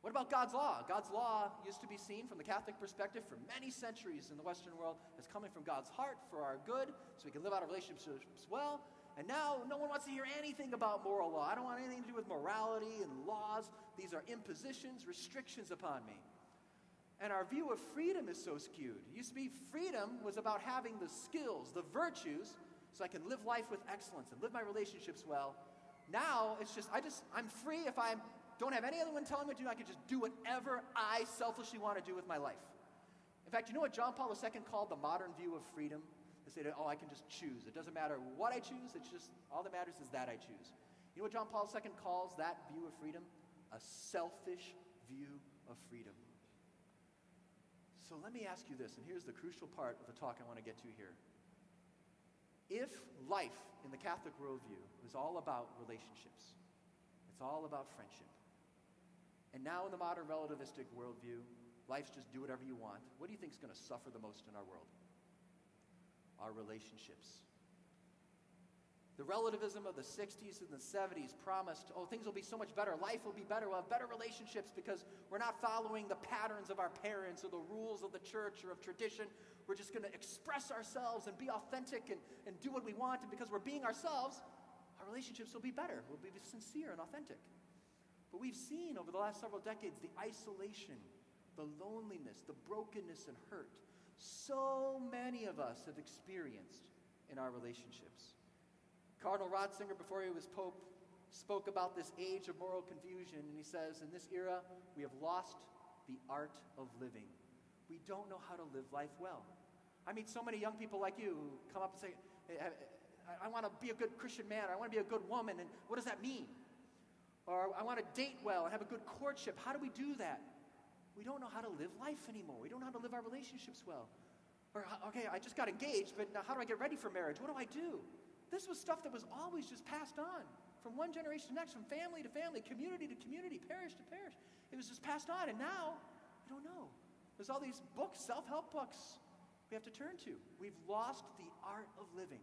What about God's law? God's law used to be seen from the Catholic perspective for many centuries in the Western world as coming from God's heart for our good, so we can live out our relationships well. And now no one wants to hear anything about moral law. I don't want anything to do with morality and laws. These are impositions, restrictions upon me. And our view of freedom is so skewed. It used to be freedom was about having the skills, the virtues, so I can live life with excellence and live my relationships well. Now it's just, I'm free if I don't have any other one telling me to do. I can just do whatever I selfishly want to do with my life. In fact, you know what John Paul II called the modern view of freedom? They say that, I can just choose. It doesn't matter what I choose. It's just, all that matters is that I choose. You know what John Paul II calls that view of freedom? A selfish view of freedom. So let me ask you this, and here's the crucial part of the talk I want to get to here. If life in the Catholic worldview was all about relationships, it's all about friendship, and now in the modern relativistic worldview, life's just do whatever you want, what do you think is going to suffer the most in our world? Our relationships. The relativism of the 60s and the 70s promised, things will be so much better, life will be better, we'll have better relationships because we're not following the patterns of our parents or the rules of the church or of tradition. We're just going to express ourselves and be authentic and do what we want, and because we're being ourselves, our relationships will be better, we'll be sincere and authentic. But we've seen over the last several decades the isolation, the loneliness, the brokenness and hurt so many of us have experienced in our relationships. Cardinal Ratzinger, before he was Pope, spoke about this age of moral confusion, and he says, in this era, we have lost the art of living. We don't know how to live life well. I meet so many young people like you who come up and say, hey, I want to be a good Christian man, or I want to be a good woman, and what does that mean? Or I want to date well and have a good courtship. How do we do that? We don't know how to live life anymore. We don't know how to live our relationships well. Or, okay, I just got engaged, but now how do I get ready for marriage? What do I do? This was stuff that was always just passed on from one generation to the next, from family to family, community to community, parish to parish. It was just passed on, and now, I don't know. There's all these books, self-help books we have to turn to. We've lost the art of living.